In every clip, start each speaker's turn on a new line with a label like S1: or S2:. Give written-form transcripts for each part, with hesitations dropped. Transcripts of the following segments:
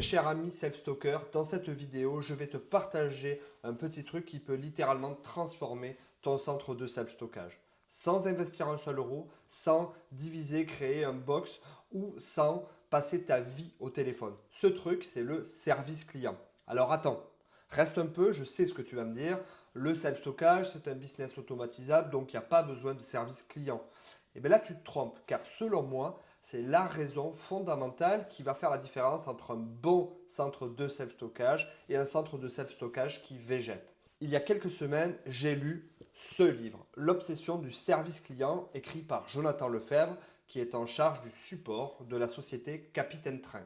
S1: Très cher ami self-stalker, dans cette vidéo, je vais te partager un petit truc qui peut littéralement transformer ton centre de self-stockage. Sans investir un seul euro, sans diviser, créer un box ou sans passer ta vie au téléphone. Ce truc, c'est le service client. Alors attends, reste un peu, je sais ce que tu vas me dire. Le self-stockage, c'est un business automatisable, donc il n'y a pas besoin de service client. Et bien là, tu te trompes, car selon moi, c'est la raison fondamentale qui va faire la différence entre un bon centre de self-stockage et un centre de self-stockage qui végète. Il y a quelques semaines, j'ai lu ce livre, L'obsession du service client, écrit par Jonathan Lefebvre, qui est en charge du support de la société Capitaine Train.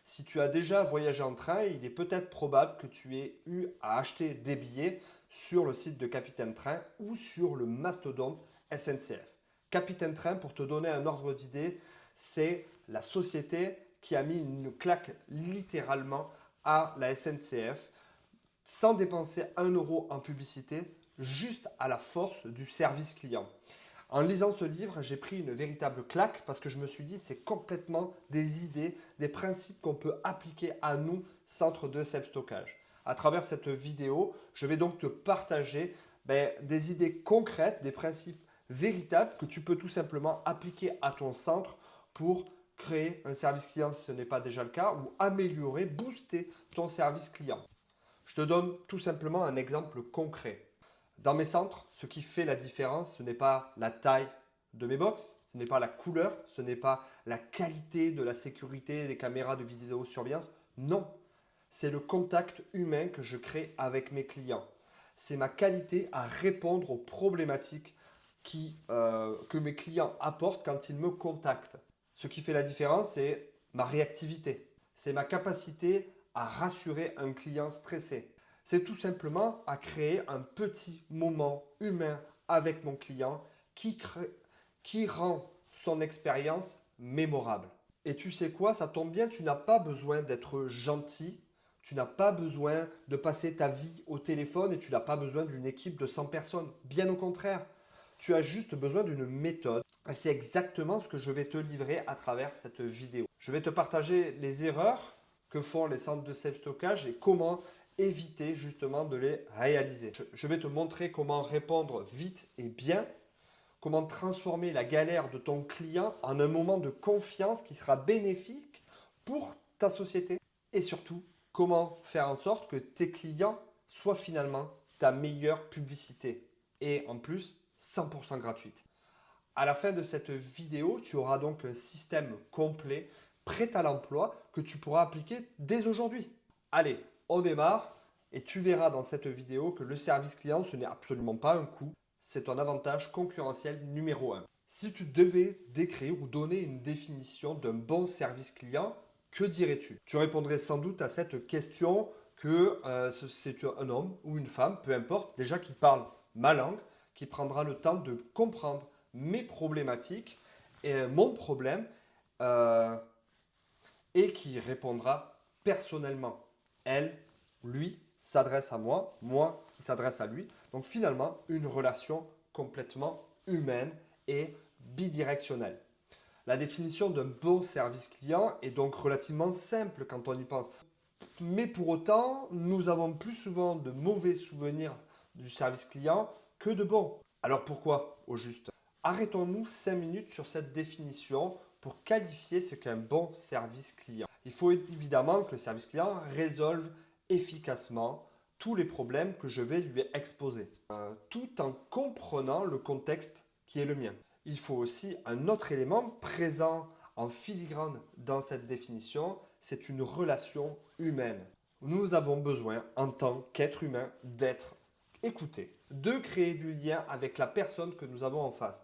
S1: Si tu as déjà voyagé en train, il est peut-être probable que tu aies eu à acheter des billets sur le site de Capitaine Train ou sur le mastodonte SNCF. Capitaine Train, pour te donner un ordre d'idée, c'est la société qui a mis une claque littéralement à la SNCF sans dépenser un euro en publicité, juste à la force du service client. En lisant ce livre, j'ai pris une véritable claque parce que je me suis dit c'est complètement des idées, des principes qu'on peut appliquer à nous, centre de self-stockage. À travers cette vidéo, je vais donc te partager des idées concrètes, des principes véritables que tu peux tout simplement appliquer à ton centre pour créer un service client si ce n'est pas déjà le cas ou améliorer, booster ton service client. Je te donne tout simplement un exemple concret. Dans mes centres, ce qui fait la différence, ce n'est pas la taille de mes box, ce n'est pas la couleur, ce n'est pas la qualité de la sécurité des caméras de vidéosurveillance. Non, c'est le contact humain que je crée avec mes clients. C'est ma qualité à répondre aux problématiques que mes clients apportent quand ils me contactent. Ce qui fait la différence, c'est ma réactivité. C'est ma capacité à rassurer un client stressé. C'est tout simplement à créer un petit moment humain avec mon client qui rend son expérience mémorable. Et tu sais quoi, ça tombe bien, tu n'as pas besoin d'être gentil, tu n'as pas besoin de passer ta vie au téléphone et tu n'as pas besoin d'une équipe de 100 personnes. Bien au contraire, tu as juste besoin d'une méthode. Et c'est exactement ce que je vais te livrer à travers cette vidéo. Je vais te partager les erreurs que font les centres de self-stockage et comment éviter justement de les réaliser. Je vais te montrer comment répondre vite et bien, comment transformer la galère de ton client en un moment de confiance qui sera bénéfique pour ta société et surtout comment faire en sorte que tes clients soient finalement ta meilleure publicité et en plus 100% gratuite. À la fin de cette vidéo, tu auras donc un système complet, prêt à l'emploi, que tu pourras appliquer dès aujourd'hui. Allez, on démarre et tu verras dans cette vidéo que le service client, ce n'est absolument pas un coût, c'est ton avantage concurrentiel numéro 1. Si tu devais décrire ou donner une définition d'un bon service client, que dirais-tu? Tu répondrais sans doute à cette question que c'est un homme ou une femme, peu importe, déjà qui parle ma langue, qui prendra le temps de comprendre mes problématiques et mon problème et qui répondra personnellement. Elle, lui, s'adresse à moi, moi, il s'adresse à lui. Donc finalement, une relation complètement humaine et bidirectionnelle. La définition d'un bon service client est donc relativement simple quand on y pense. Mais pour autant, nous avons plus souvent de mauvais souvenirs du service client que de bons. Alors pourquoi, au juste? Arrêtons-nous 5 minutes sur cette définition pour qualifier ce qu'est un bon service client. Il faut évidemment que le service client résolve efficacement tous les problèmes que je vais lui exposer, tout en comprenant le contexte qui est le mien. Il faut aussi un autre élément présent en filigrane dans cette définition, c'est une relation humaine. Nous avons besoin, en tant qu'être humain, d'être écouté, de créer du lien avec la personne que nous avons en face.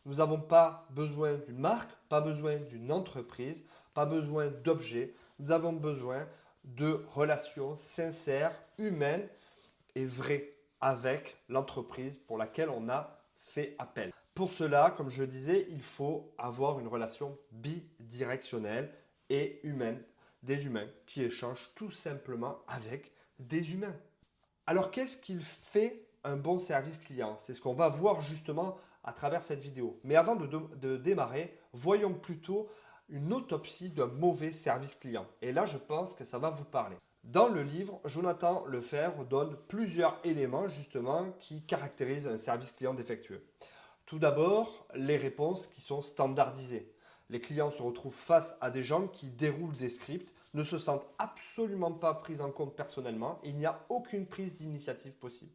S1: Nous n'avons pas besoin d'une marque, pas besoin d'une entreprise, pas besoin d'objets. Nous avons besoin de relations sincères, humaines et vraies avec l'entreprise pour laquelle on a fait appel. Pour cela, comme je disais, il faut avoir une relation bidirectionnelle et humaine, des humains qui échangent tout simplement avec des humains. Alors, qu'est-ce qu'il fait un bon service client? C'est ce qu'on va voir justement à travers cette vidéo. Mais avant de démarrer, voyons plutôt une autopsie d'un mauvais service client. Et là, je pense que ça va vous parler. Dans le livre, Jonathan Lefebvre donne plusieurs éléments justement qui caractérisent un service client défectueux. Tout d'abord, les réponses qui sont standardisées. Les clients se retrouvent face à des gens qui déroulent des scripts, ne se sentent absolument pas pris en compte personnellement, et il n'y a aucune prise d'initiative possible.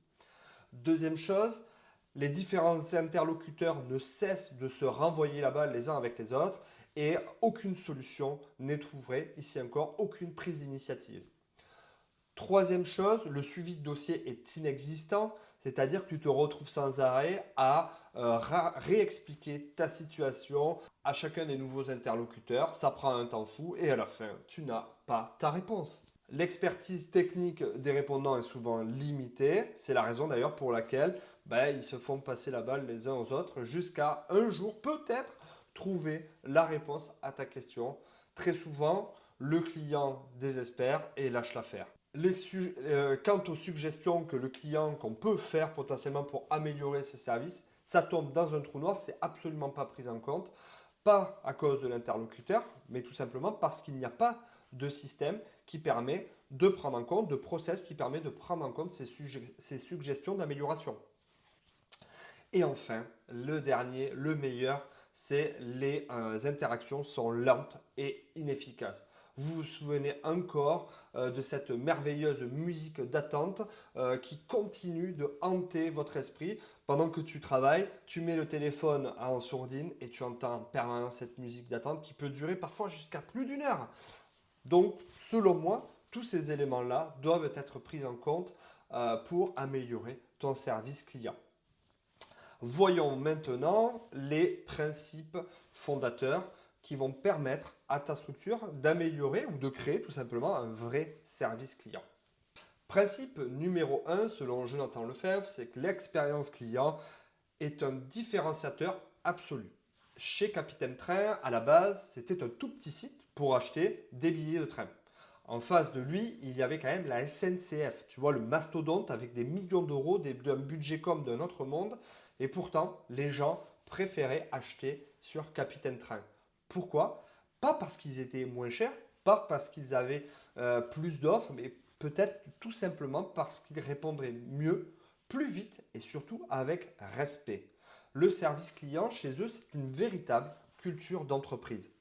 S1: Deuxième chose, les différents interlocuteurs ne cessent de se renvoyer la balle les uns avec les autres et aucune solution n'est trouvée, ici encore, aucune prise d'initiative. Troisième chose, le suivi de dossier est inexistant, c'est-à-dire que tu te retrouves sans arrêt à réexpliquer ta situation à chacun des nouveaux interlocuteurs. Ça prend un temps fou et à la fin, tu n'as pas ta réponse. L'expertise technique des répondants est souvent limitée. C'est la raison d'ailleurs pour laquelle ils se font passer la balle les uns aux autres jusqu'à un jour peut-être trouver la réponse à ta question. Très souvent, le client désespère et lâche l'affaire. Quant aux suggestions que le client qu'on peut faire potentiellement pour améliorer ce service, ça tombe dans un trou noir, c'est absolument pas pris en compte, pas à cause de l'interlocuteur, mais tout simplement parce qu'il n'y a pas de système qui permet de prendre en compte, de process qui permet de prendre en compte ces suggestions d'amélioration. Et enfin, le dernier, le meilleur, c'est les interactions sont lentes et inefficaces. Vous vous souvenez encore de cette merveilleuse musique d'attente qui continue de hanter votre esprit. Pendant que tu travailles, tu mets le téléphone en sourdine et tu entends en permanence cette musique d'attente qui peut durer parfois jusqu'à plus d'une heure. Donc, selon moi, tous ces éléments-là doivent être pris en compte pour améliorer ton service client. Voyons maintenant les principes fondateurs qui vont permettre à ta structure d'améliorer ou de créer tout simplement un vrai service client. Principe numéro 1, selon Jonathan Lefebvre, c'est que l'expérience client est un différenciateur absolu. Chez Capitaine Train, à la base, c'était un tout petit site pour acheter des billets de train. En face de lui, il y avait quand même la SNCF, tu vois, le mastodonte avec des millions d'euros, d'un budget comme d'un autre monde. Et pourtant, les gens préféraient acheter sur Capitaine Train. Pourquoi? Pas parce qu'ils étaient moins chers, pas parce qu'ils avaient plus d'offres, mais peut-être tout simplement parce qu'ils répondraient mieux, plus vite et surtout avec respect. Le service client, chez eux, c'est une véritable culture d'entreprise.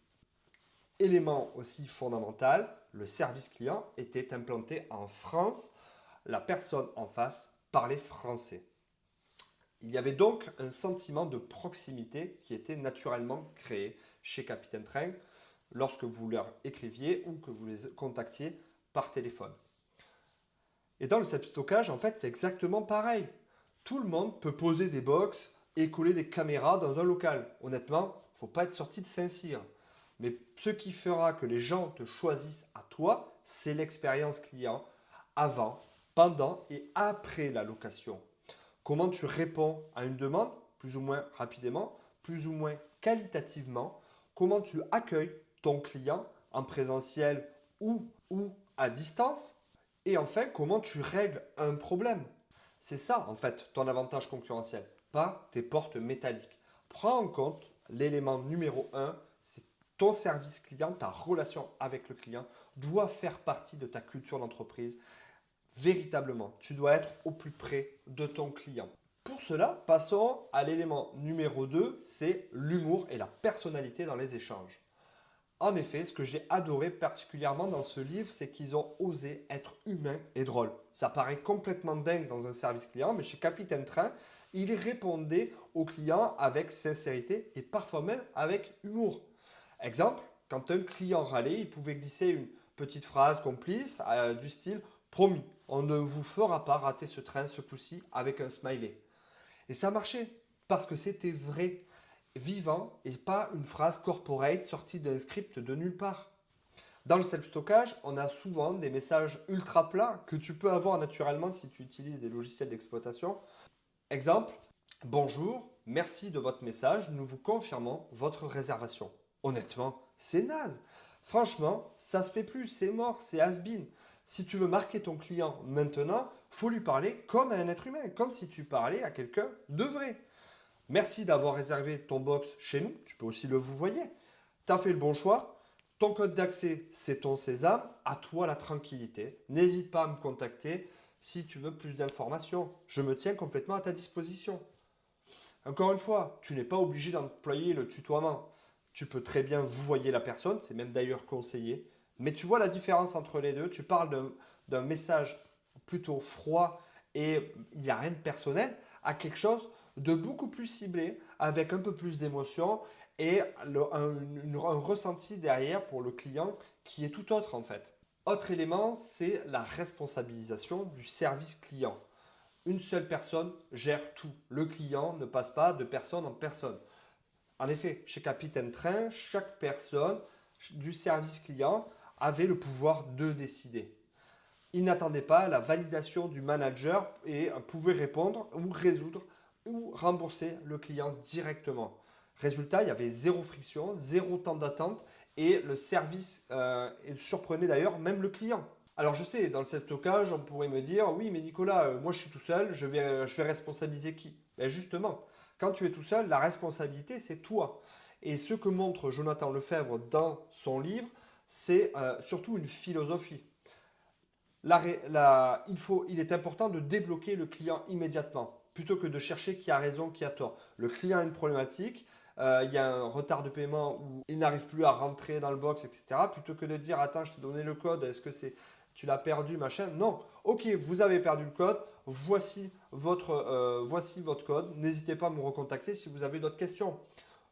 S1: Élément aussi fondamental, le service client était implanté en France. La personne en face parlait français. Il y avait donc un sentiment de proximité qui était naturellement créé chez Capitaine Train lorsque vous leur écriviez ou que vous les contactiez par téléphone. Et dans le self-stockage, en fait, c'est exactement pareil. Tout le monde peut poser des box et coller des caméras dans un local. Honnêtement, il ne faut pas être sorti de Saint-Cyr. Mais ce qui fera que les gens te choisissent à toi, c'est l'expérience client avant, pendant et après la location. Comment tu réponds à une demande, plus ou moins rapidement, plus ou moins qualitativement. Comment tu accueilles ton client en présentiel ou à distance. Et enfin, comment tu règles un problème. C'est ça, en fait, ton avantage concurrentiel, pas tes portes métalliques. Prends en compte l'élément numéro 1, c'est ton service client, ta relation avec le client doit faire partie de ta culture d'entreprise. Véritablement, tu dois être au plus près de ton client. Pour cela, passons à l'élément numéro 2, c'est l'humour et la personnalité dans les échanges. En effet, ce que j'ai adoré particulièrement dans ce livre, c'est qu'ils ont osé être humains et drôles. Ça paraît complètement dingue dans un service client, mais chez Capitaine Train, ils répondaient aux clients avec sincérité et parfois même avec humour. Exemple, quand un client râlait, il pouvait glisser une petite phrase complice du style « Promis, on ne vous fera pas rater ce train ce coup-ci » avec un smiley. Et ça marchait parce que c'était vrai, vivant et pas une phrase corporate sortie d'un script de nulle part. Dans le self-stockage, on a souvent des messages ultra plats que tu peux avoir naturellement si tu utilises des logiciels d'exploitation. Exemple, bonjour, merci de votre message, nous vous confirmons votre réservation. Honnêtement, c'est naze. Franchement, ça se fait plus, c'est mort, c'est has-been. Si tu veux marquer ton client maintenant, faut lui parler comme à un être humain, comme si tu parlais à quelqu'un de vrai. Merci d'avoir réservé ton box chez nous, tu peux aussi le vouvoyer. Tu as fait le bon choix. Ton code d'accès, c'est ton sésame. À toi la tranquillité. N'hésite pas à me contacter si tu veux plus d'informations. Je me tiens complètement à ta disposition. Encore une fois, tu n'es pas obligé d'employer le tutoiement. Tu peux très bien vouvoyer la personne, c'est même d'ailleurs conseillé. Mais tu vois la différence entre les deux. Tu parles d'un message plutôt froid et il n'y a rien de personnel à quelque chose de beaucoup plus ciblé, avec un peu plus d'émotion et un ressenti derrière pour le client qui est tout autre en fait. Autre élément, c'est la responsabilisation du service client. Une seule personne gère tout. Le client ne passe pas de personne en personne. En effet, chez Capitaine Train, chaque personne du service client avait le pouvoir de décider. Il n'attendait pas la validation du manager et pouvait répondre ou résoudre ou rembourser le client directement. Résultat, il y avait zéro friction, zéro temps d'attente et le service surprenait d'ailleurs même le client. Alors je sais, dans cet stockage, on pourrait me dire, oui mais Nicolas, moi je suis tout seul, je vais responsabiliser qui? Ben justement, quand tu es tout seul, la responsabilité c'est toi. Et ce que montre Jonathan Lefebvre dans son livre, c'est surtout une philosophie. Il est important de débloquer le client immédiatement, plutôt que de chercher qui a raison, qui a tort. Le client a une problématique, il y a un retard de paiement où il n'arrive plus à rentrer dans le box, etc. Plutôt que de dire, attends, je t'ai donné le code, est-ce que tu l'as perdu, machin? Non. Ok, vous avez perdu le code, voici votre code. N'hésitez pas à me recontacter si vous avez d'autres questions.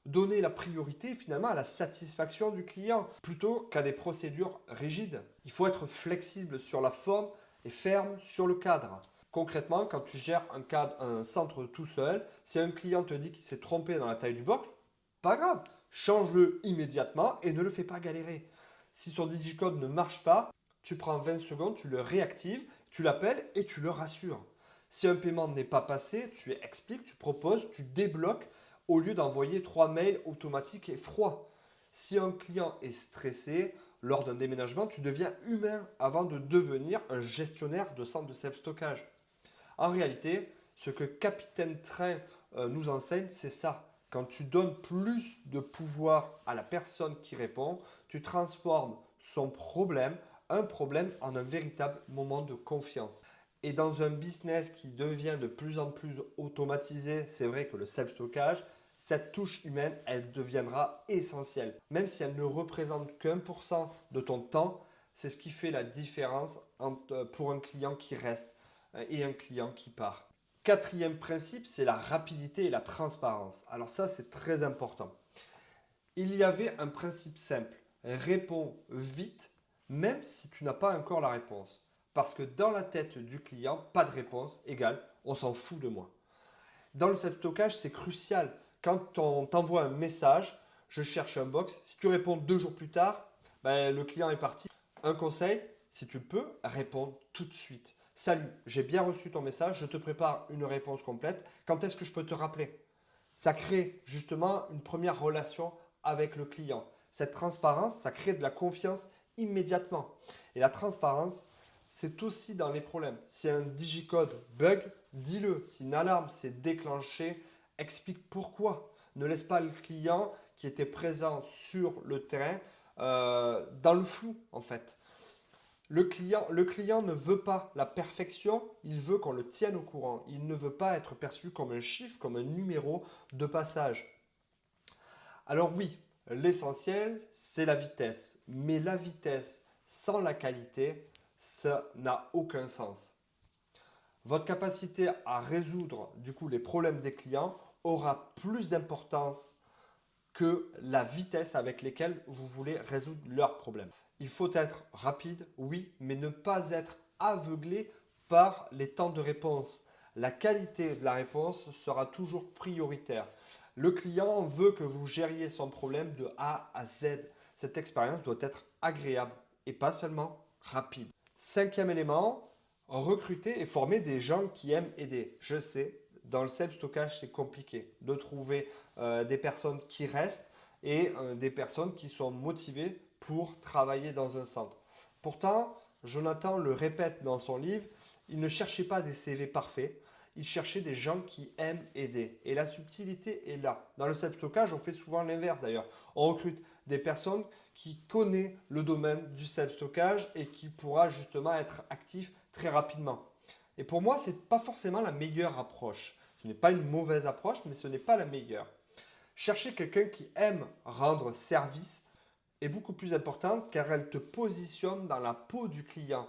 S1: Donner la priorité finalement à la satisfaction du client plutôt qu'à des procédures rigides. Il faut être flexible sur la forme et ferme sur le cadre. Concrètement, quand tu gères un centre tout seul, si un client te dit qu'il s'est trompé dans la taille du box, pas grave, change-le immédiatement et ne le fais pas galérer. Si son digicode ne marche pas, tu prends 20 secondes, tu le réactives, tu l'appelles et tu le rassures. Si un paiement n'est pas passé, tu expliques, tu proposes, tu débloques au lieu d'envoyer 3 mails automatiques et froids. Si un client est stressé lors d'un déménagement, tu deviens humain avant de devenir un gestionnaire de centre de self-stockage. En réalité, ce que Capitaine Train nous enseigne, c'est ça. Quand tu donnes plus de pouvoir à la personne qui répond, tu transformes un problème en un véritable moment de confiance. Et dans un business qui devient de plus en plus automatisé, c'est vrai que le self-stockage, cette touche humaine, elle deviendra essentielle. Même si elle ne représente qu'1% de ton temps, c'est ce qui fait la différence pour un client qui reste et un client qui part. Quatrième principe, c'est la rapidité et la transparence. Alors ça, c'est très important. Il y avait un principe simple. Réponds vite, même si tu n'as pas encore la réponse. Parce que dans la tête du client, pas de réponse égale on s'en fout de moi. Dans le self-stockage, c'est crucial. Quand on t'envoie un message, je cherche un box, si tu réponds 2 jours plus tard, ben, le client est parti. Un conseil, si tu peux, réponds tout de suite. Salut, j'ai bien reçu ton message, je te prépare une réponse complète. Quand est-ce que je peux te rappeler? Ça crée justement une première relation avec le client. Cette transparence, ça crée de la confiance immédiatement. Et la transparence, c'est aussi dans les problèmes. Si un digicode bug, dis-le. Si une alarme s'est déclenchée, explique pourquoi. Ne laisse pas le client qui était présent sur le terrain dans le flou en fait. Le client ne veut pas la perfection, il veut qu'on le tienne au courant. Il ne veut pas être perçu comme un chiffre, comme un numéro de passage. Alors oui, l'essentiel, c'est la vitesse. Mais la vitesse sans la qualité, ça n'a aucun sens. Votre capacité à résoudre du coup les problèmes des clients aura plus d'importance que la vitesse avec laquelle vous voulez résoudre leurs problèmes. Il faut être rapide, oui, mais ne pas être aveuglé par les temps de réponse. La qualité de la réponse sera toujours prioritaire. Le client veut que vous gériez son problème de A à Z. Cette expérience doit être agréable et pas seulement rapide. Cinquième élément, recruter et former des gens qui aiment aider. Je sais, dans le self-stockage, c'est compliqué de trouver des personnes qui restent et des personnes qui sont motivées pour travailler dans un centre. Pourtant, Jonathan le répète dans son livre, il ne cherchait pas des CV parfaits, il cherchait des gens qui aiment aider. Et la subtilité est là. Dans le self-stockage, on fait souvent l'inverse d'ailleurs. On recrute des personnes qui connaissent le domaine du self-stockage et qui pourra justement être actif très rapidement. Et pour moi, ce n'est pas forcément la meilleure approche. Ce n'est pas une mauvaise approche, mais ce n'est pas la meilleure. Chercher quelqu'un qui aime rendre service est beaucoup plus importante car elle te positionne dans la peau du client.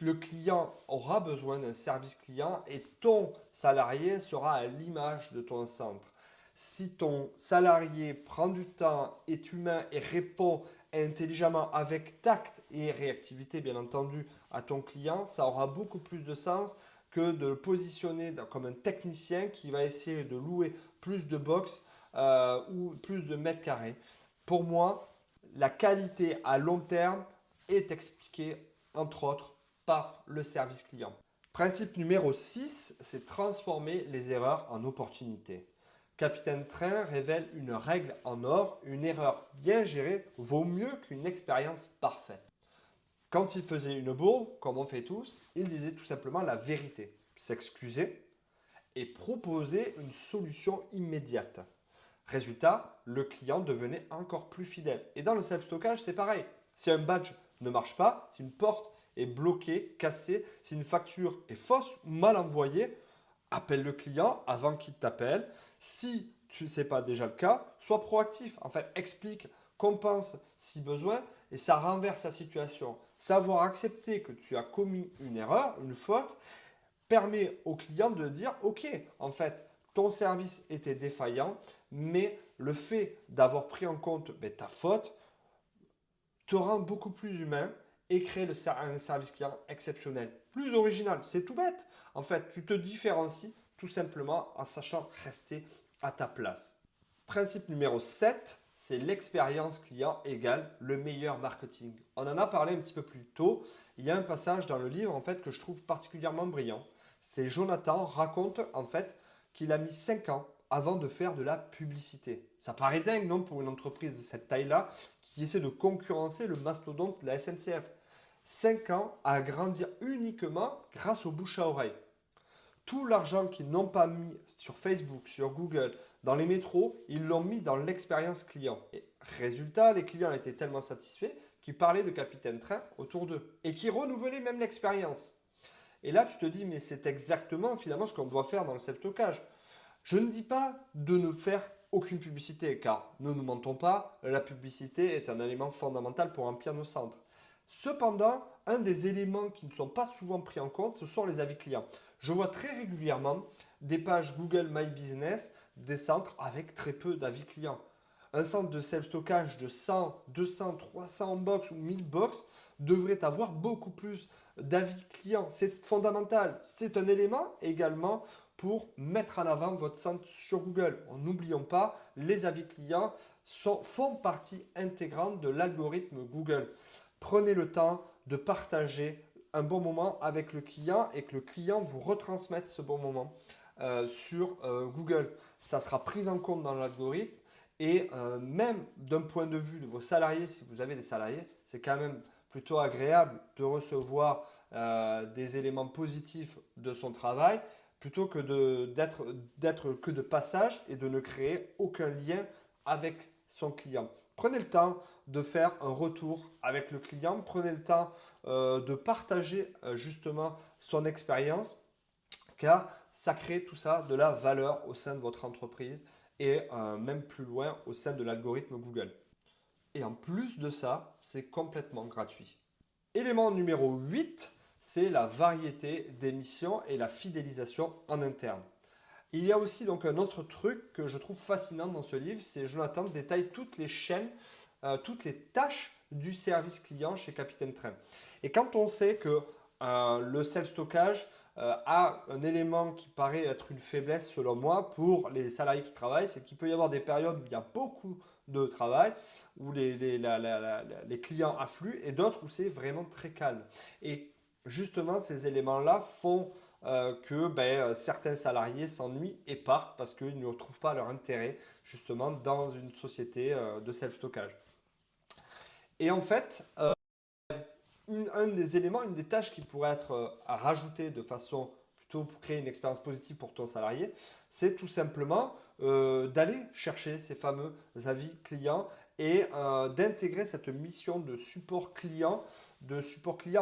S1: Le client aura besoin d'un service client et ton salarié sera à l'image de ton centre. Si ton salarié prend du temps, est humain et répond intelligemment avec tact et réactivité, bien entendu, à ton client, ça aura beaucoup plus de sens que de le positionner comme un technicien qui va essayer de louer plus de box ou plus de mètres carrés. Pour moi, la qualité à long terme est expliquée, entre autres, par le service client. Principe numéro 6, c'est transformer les erreurs en opportunités. Capitaine Train révèle une règle en or, une erreur bien gérée vaut mieux qu'une expérience parfaite. Quand il faisait une bourde, comme on fait tous, il disait tout simplement la vérité, s'excusait et proposait une solution immédiate. Résultat, le client devenait encore plus fidèle. Et dans le self-stockage, c'est pareil. Si un badge ne marche pas, si une porte est bloquée, cassée, si une facture est fausse ou mal envoyée, appelle le client avant qu'il t'appelle. Si tu ne sais pas déjà le cas, sois proactif. En fait, explique, compense si besoin et ça renverse la situation. Savoir accepter que tu as commis une erreur, une faute, permet au client de dire « Ok, en fait, ton service était défaillant, mais le fait d'avoir pris en compte ta faute te rend beaucoup plus humain et crée un service client exceptionnel, plus original. C'est tout bête. En fait, tu te différencies tout simplement en sachant rester à ta place. Principe numéro 7, c'est l'expérience client égale le meilleur marketing. On en a parlé un petit peu plus tôt. Il y a un passage dans le livre en fait que je trouve particulièrement brillant. C'est Jonathan raconte en fait qu'il a mis 5 ans avant de faire de la publicité. Ça paraît dingue, non, pour une entreprise de cette taille-là qui essaie de concurrencer le mastodonte de la SNCF. 5 ans à grandir uniquement grâce au bouche à oreille. Tout l'argent qu'ils n'ont pas mis sur Facebook, sur Google, dans les métros, ils l'ont mis dans l'expérience client. Et résultat, les clients étaient tellement satisfaits qu'ils parlaient de Capitaine Train autour d'eux et qui renouvelaient même l'expérience. Et là, tu te dis, mais c'est exactement finalement ce qu'on doit faire dans le self-stockage. Je ne dis pas de ne faire aucune publicité, car ne nous mentons pas, la publicité est un élément fondamental pour remplir nos centres. Cependant, un des éléments qui ne sont pas souvent pris en compte, ce sont les avis clients. Je vois très régulièrement des pages Google My Business, des centres avec très peu d'avis clients. Un centre de self-stockage de 100, 200, 300 box ou 1000 box devrait avoir beaucoup plus d'avis clients. C'est fondamental. C'est un élément également pour mettre en avant votre centre sur Google. N'oublions pas, les avis clients font partie intégrante de l'algorithme Google. Prenez le temps de partager un bon moment avec le client et que le client vous retransmette ce bon moment sur Google. Ça sera pris en compte dans l'algorithme et même d'un point de vue de vos salariés, si vous avez des salariés, c'est quand même plutôt agréable de recevoir des éléments positifs de son travail plutôt que d'être que de passage et de ne créer aucun lien avec son client. Prenez le temps de faire un retour avec le client, prenez le temps de partager justement son expérience car ça crée tout ça de la valeur au sein de votre entreprise et même plus loin au sein de l'algorithme Google. Et en plus de ça, c'est complètement gratuit. Élément numéro 8, c'est la variété des missions et la fidélisation en interne. Il y a aussi donc un autre truc que je trouve fascinant dans ce livre, c'est Jonathan détaille toutes les chaînes, toutes les tâches du service client chez Capitaine Train. Et quand on sait que le self-stockage a un élément qui paraît être une faiblesse selon moi pour les salariés qui travaillent, c'est qu'il peut y avoir des périodes où il y a beaucoup de travail, où les clients affluent et d'autres où c'est vraiment très calme. Et justement, ces éléments-là font que certains salariés s'ennuient et partent parce qu'ils ne retrouvent pas leur intérêt justement dans une société de self-stockage. Et en fait, un des éléments, une des tâches qui pourrait être à rajouter de façon plutôt pour créer une expérience positive pour ton salarié, c'est tout simplement d'aller chercher ces fameux avis clients et d'intégrer cette mission de support client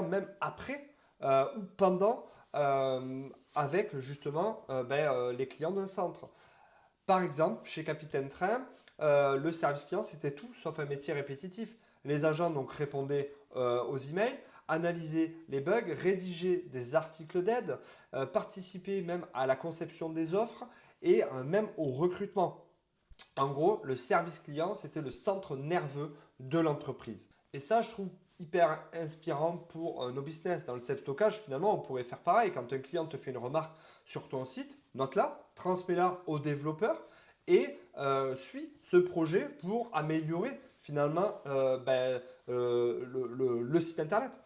S1: même après ou pendant avec justement les clients d'un centre. Par exemple, chez Capitaine Train, le service client, c'était tout sauf un métier répétitif. Les agents donc répondaient aux emails, analysaient les bugs, rédigeaient des articles d'aide, participaient même à la conception des offres et même au recrutement. En gros, le service client, c'était le centre nerveux de l'entreprise. Et ça, je trouve hyper inspirant pour nos business. Dans le self-stockage, finalement, on pourrait faire pareil. Quand un client te fait une remarque sur ton site, note-la, transmets-la au développeur et suis ce projet pour améliorer finalement le site internet.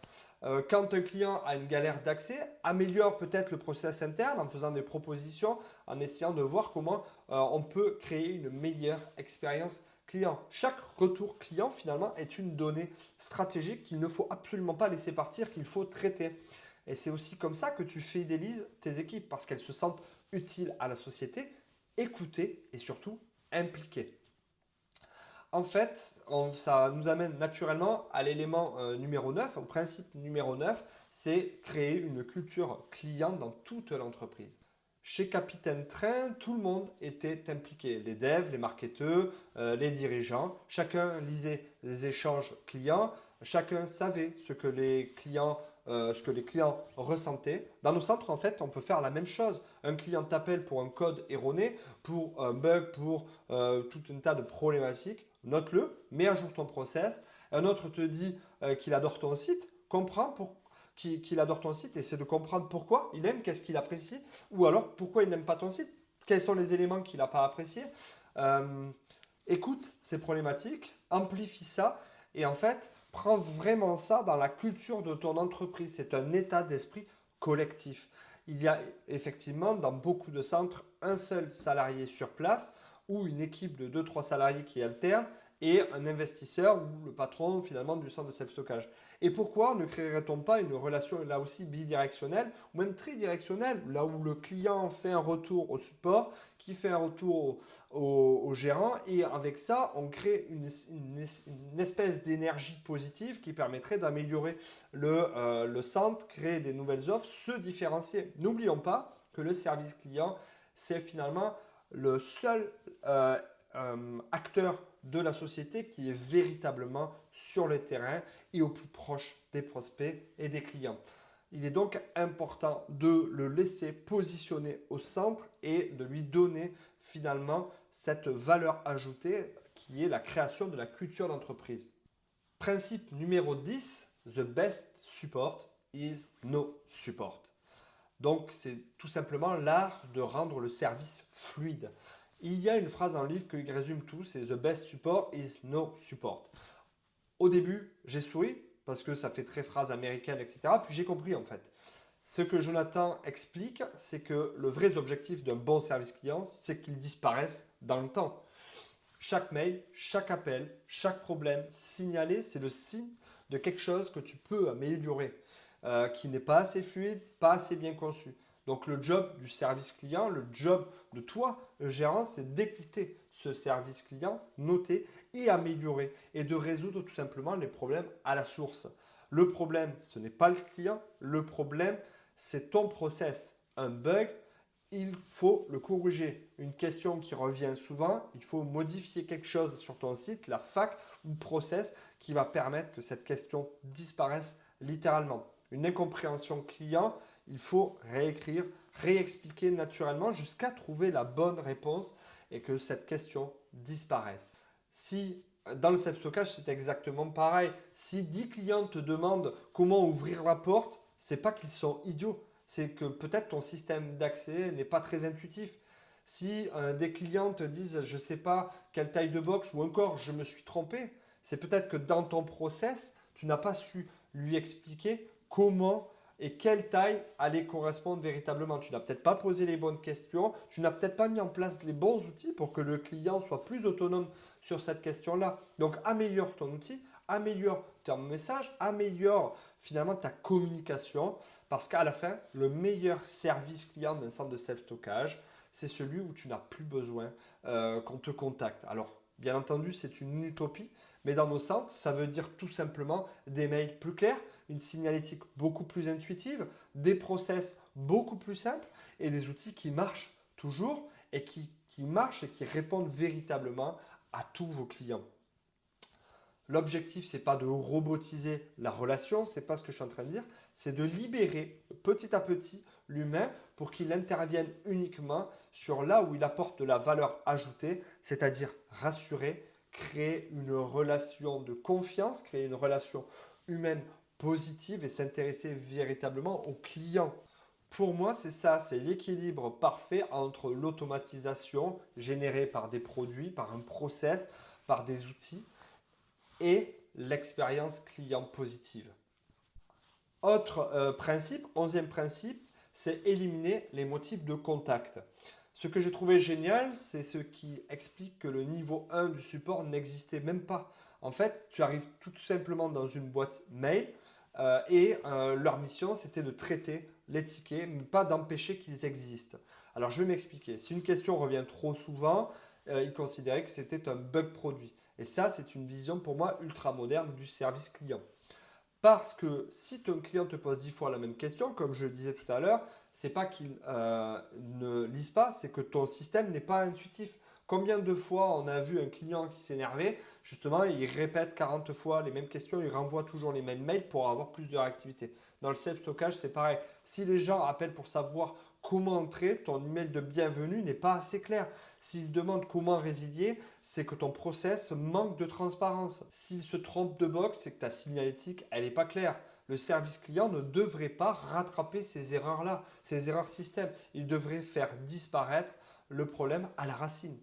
S1: Quand un client a une galère d'accès, améliore peut-être le process interne en faisant des propositions, en essayant de voir comment on peut créer une meilleure expérience client. Chaque retour client finalement est une donnée stratégique qu'il ne faut absolument pas laisser partir, qu'il faut traiter. Et c'est aussi comme ça que tu fidélises tes équipes parce qu'elles se sentent utiles à la société, écoutées et surtout impliquées. En fait, ça nous amène naturellement à l'élément numéro 9, au principe numéro 9, c'est créer une culture client dans toute l'entreprise. Chez Capitaine Train, tout le monde était impliqué. Les devs, les marketeurs, les dirigeants. Chacun lisait les échanges clients. Chacun savait ce que les clients ressentaient. Dans nos centres, en fait, on peut faire la même chose. Un client t'appelle pour un code erroné, pour un bug, pour tout un tas de problématiques. Note-le, mets à jour ton process. Un autre te dit qu'il adore ton site. Comprends qu'il adore ton site, essaie de comprendre pourquoi il aime, qu'est-ce qu'il apprécie, ou alors pourquoi il n'aime pas ton site, quels sont les éléments qu'il n'a pas appréciés. Écoute ces problématiques, amplifie ça et en fait, prends vraiment ça dans la culture de ton entreprise. C'est un état d'esprit collectif. Il y a effectivement dans beaucoup de centres un seul salarié sur place ou une équipe de 2-3 salariés qui alternent et un investisseur ou le patron finalement du centre de self-stockage. Et pourquoi ne créerait-on pas une relation là aussi bidirectionnelle ou même tridirectionnelle, là où le client fait un retour au support, qui fait un retour au gérant et avec ça on crée une espèce d'énergie positive qui permettrait d'améliorer le centre, créer des nouvelles offres, se différencier. N'oublions pas que le service client c'est finalement le seul acteur de la société qui est véritablement sur le terrain et au plus proche des prospects et des clients. Il est donc important de le laisser positionner au centre et de lui donner finalement cette valeur ajoutée qui est la création de la culture d'entreprise. Principe numéro 10, the best support is no support. Donc, c'est tout simplement l'art de rendre le service fluide. Il y a une phrase dans le livre qui résume tout, c'est The best support is no support. Au début, j'ai souri parce que ça fait très phrase américaine, etc. Puis j'ai compris en fait. Ce que Jonathan explique, c'est que le vrai objectif d'un bon service client, c'est qu'il disparaisse dans le temps. Chaque mail, chaque appel, chaque problème signalé, c'est le signe de quelque chose que tu peux améliorer, qui n'est pas assez fluide, pas assez bien conçu. Donc le job du service client, le job de toi, le gérant, c'est d'écouter ce service client, noter et améliorer et de résoudre tout simplement les problèmes à la source. Le problème, ce n'est pas le client, le problème, c'est ton process. Un bug, il faut le corriger. Une question qui revient souvent, il faut modifier quelque chose sur ton site, la fac ou process qui va permettre que cette question disparaisse littéralement. Une incompréhension client, il faut réécrire, réexpliquer naturellement jusqu'à trouver la bonne réponse et que cette question disparaisse. Si dans le self-stockage, c'est exactement pareil. Si 10 clients te demandent comment ouvrir la porte, c'est pas qu'ils sont idiots, c'est que peut-être ton système d'accès n'est pas très intuitif. Si des clients te disent je ne sais pas quelle taille de box ou encore je me suis trompé, c'est peut-être que dans ton process, tu n'as pas su lui expliquer comment et quelle taille allait correspondre véritablement. Tu n'as peut-être pas posé les bonnes questions, tu n'as peut-être pas mis en place les bons outils pour que le client soit plus autonome sur cette question-là. Donc améliore ton outil, améliore ton message, améliore finalement ta communication, parce qu'à la fin, le meilleur service client d'un centre de self-stockage, c'est celui où tu n'as plus besoin qu'on te contacte. Alors, bien entendu, c'est une utopie, mais dans nos centres, ça veut dire tout simplement des mails plus clairs, une signalétique beaucoup plus intuitive, des process beaucoup plus simples et des outils qui marchent toujours et qui marchent et qui répondent véritablement à tous vos clients. L'objectif, ce n'est pas de robotiser la relation, ce n'est pas ce que je suis en train de dire, c'est de libérer petit à petit l'humain pour qu'il intervienne uniquement sur là où il apporte de la valeur ajoutée, c'est-à-dire rassurer, créer une relation de confiance, créer une relation humaine positive et s'intéresser véritablement au client. Pour moi, c'est ça, c'est l'équilibre parfait entre l'automatisation générée par des produits, par un process, par des outils et l'expérience client positive. Autre principe, 11e principe, c'est éliminer les motifs de contact. Ce que j'ai trouvé génial, c'est ce qui explique que le niveau 1 du support n'existait même pas. En fait, tu arrives tout simplement dans une boîte mail et leur mission, c'était de traiter les tickets, mais pas d'empêcher qu'ils existent. Alors, je vais m'expliquer. Si une question revient trop souvent, ils considéraient que c'était un bug produit. Et ça, c'est une vision pour moi ultra moderne du service client. Parce que si ton client te pose 10 fois la même question, comme je le disais tout à l'heure, c'est pas qu'il ne lise pas, c'est que ton système n'est pas intuitif. Combien de fois on a vu un client qui s'énervait, justement, il répète 40 fois les mêmes questions, il renvoie toujours les mêmes mails pour avoir plus de réactivité. Dans le self-stockage, c'est pareil. Si les gens appellent pour savoir comment entrer, ton email de bienvenue n'est pas assez clair. S'ils demandent comment résilier, c'est que ton process manque de transparence. S'ils se trompent de box, c'est que ta signalétique, elle n'est pas claire. Le service client ne devrait pas rattraper ces erreurs-là, ces erreurs système. Il devrait faire disparaître le problème à la racine.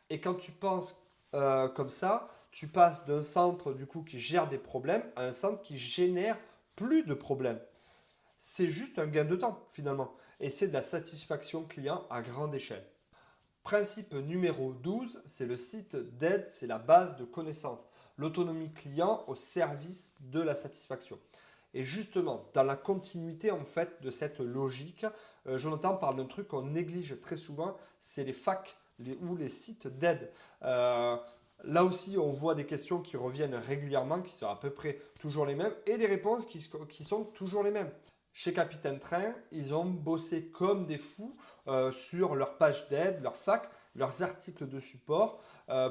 S1: Et quand tu penses comme ça, tu passes d'un centre du coup qui gère des problèmes à un centre qui génère plus de problèmes. C'est juste un gain de temps finalement. Et c'est de la satisfaction client à grande échelle. Principe numéro 12, c'est le site d'aide, c'est la base de connaissances. L'autonomie client au service de la satisfaction. Et justement, dans la continuité en fait de cette logique, Jonathan parle d'un truc qu'on néglige très souvent, c'est les facs ou les sites d'aide. Là aussi, on voit des questions qui reviennent régulièrement, qui sont à peu près toujours les mêmes, et des réponses qui sont toujours les mêmes. Chez Capitaine Train, ils ont bossé comme des fous sur leur page d'aide, leur fac, leurs articles de support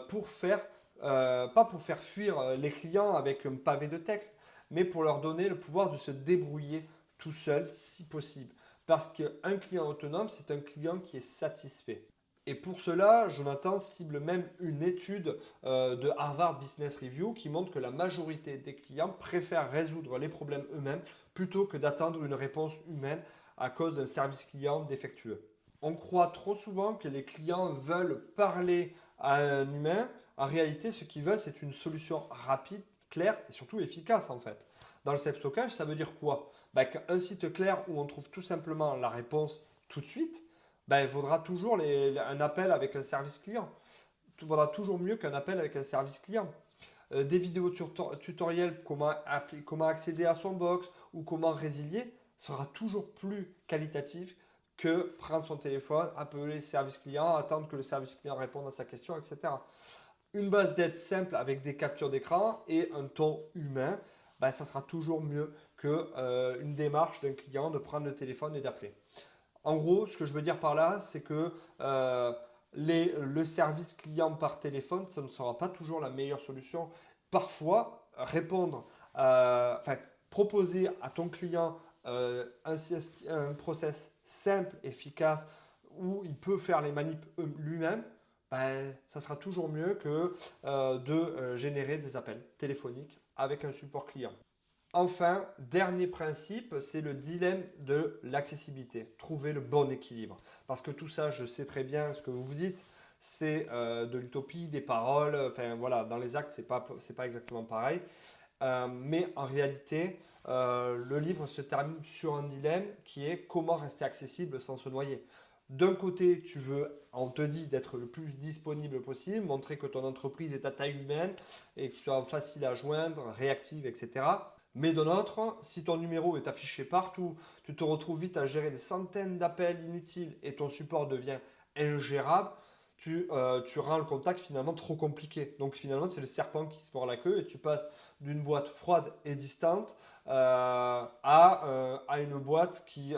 S1: pour faire, pas pour faire fuir les clients avec un pavé de texte, mais pour leur donner le pouvoir de se débrouiller tout seul si possible. Parce qu'un client autonome, c'est un client qui est satisfait. Et pour cela, Jonathan cible même une étude de Harvard Business Review qui montre que la majorité des clients préfèrent résoudre les problèmes eux-mêmes plutôt que d'attendre une réponse humaine à cause d'un service client défectueux. On croit trop souvent que les clients veulent parler à un humain. En réalité, ce qu'ils veulent, c'est une solution rapide, claire et surtout efficace en fait. Dans le self-stockage, ça veut dire quoi? Qu'un site clair où on trouve tout simplement la réponse tout de suite, il vaudra toujours un appel avec un service client. Il vaudra toujours mieux qu'un appel avec un service client. Des vidéos tutoriels, comment accéder à son box ou comment résilier, sera toujours plus qualitatif que prendre son téléphone, appeler le service client, attendre que le service client réponde à sa question, etc. Une base d'aide simple avec des captures d'écran et un ton humain, ça sera toujours mieux qu'une démarche d'un client de prendre le téléphone et d'appeler. En gros, ce que je veux dire par là, c'est que le service client par téléphone, ça ne sera pas toujours la meilleure solution. Parfois, proposer à ton client un process simple, efficace, où il peut faire les manips lui-même, ça sera toujours mieux que de générer des appels téléphoniques avec un support client. Enfin, dernier principe, c'est le dilemme de l'accessibilité. Trouver le bon équilibre. Parce que tout ça, je sais très bien ce que vous vous dites, c'est de l'utopie, des paroles, enfin voilà, dans les actes, c'est pas exactement pareil. Mais en réalité, le livre se termine sur un dilemme qui est comment rester accessible sans se noyer. D'un côté, on te dit d'être le plus disponible possible, montrer que ton entreprise est à taille humaine et qu'il soit facile à joindre, réactive, etc. Mais de l'autre, si ton numéro est affiché partout, tu te retrouves vite à gérer des centaines d'appels inutiles et ton support devient ingérable, tu rends le contact finalement trop compliqué. Donc finalement, c'est le serpent qui se mord la queue et tu passes d'une boîte froide et distante à une boîte qui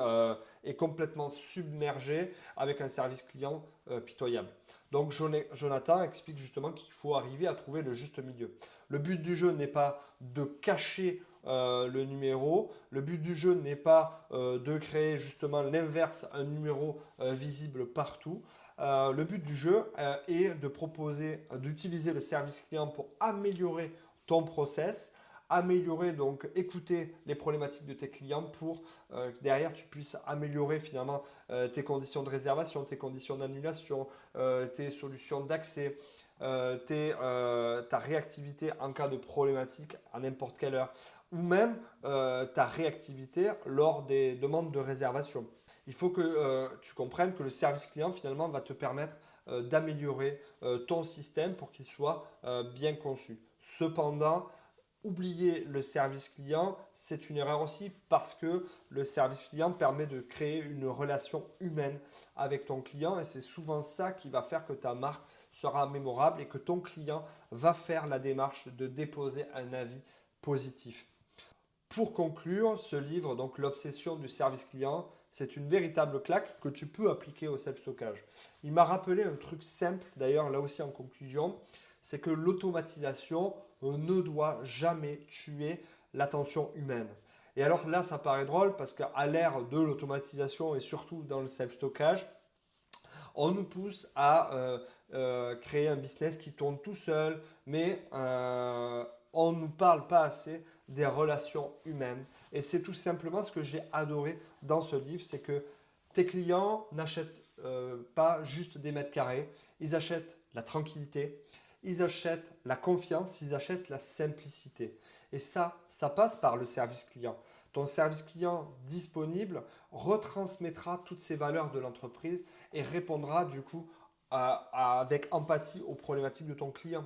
S1: est complètement submergée avec un service client pitoyable. Donc Jonathan explique justement qu'il faut arriver à trouver le juste milieu. Le but du jeu n'est pas de cacher le numéro. Le but du jeu n'est pas de créer justement l'inverse, un numéro visible partout. Le but du jeu est de proposer, d'utiliser le service client pour améliorer ton process, améliorer, donc écouter les problématiques de tes clients pour que derrière tu puisses améliorer finalement tes conditions de réservation, tes conditions d'annulation, tes solutions d'accès, ta réactivité en cas de problématique à n'importe quelle heure, ou même ta réactivité lors des demandes de réservation. Il faut que tu comprennes que le service client finalement va te permettre d'améliorer ton système pour qu'il soit bien conçu. Cependant, oublier le service client, c'est une erreur aussi parce que le service client permet de créer une relation humaine avec ton client et c'est souvent ça qui va faire que ta marque sera mémorable et que ton client va faire la démarche de déposer un avis positif. Pour conclure, ce livre, donc l'obsession du service client, c'est une véritable claque que tu peux appliquer au self-stockage. Il m'a rappelé un truc simple, d'ailleurs là aussi en conclusion, c'est que l'automatisation ne doit jamais tuer l'attention humaine. Et alors là, ça paraît drôle parce qu'à l'ère de l'automatisation et surtout dans le self-stockage, on nous pousse à créer un business qui tourne tout seul, mais on ne nous parle pas assez des relations humaines. Et c'est tout simplement ce que j'ai adoré dans ce livre, c'est que tes clients n'achètent pas juste des mètres carrés, ils achètent la tranquillité, ils achètent la confiance, ils achètent la simplicité. Et ça passe par le service client. Ton service client disponible retransmettra toutes ces valeurs de l'entreprise et répondra du coup avec empathie aux problématiques de ton client.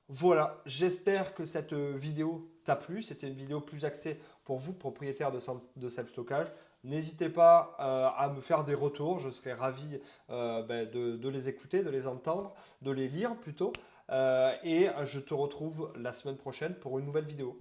S1: Voilà, j'espère que cette vidéo t'a plu. C'était une vidéo plus axée pour vous, propriétaires de self-stockage. N'hésitez pas à me faire des retours, je serai ravi de les écouter, de les entendre, de les lire plutôt. Et je te retrouve la semaine prochaine pour une nouvelle vidéo.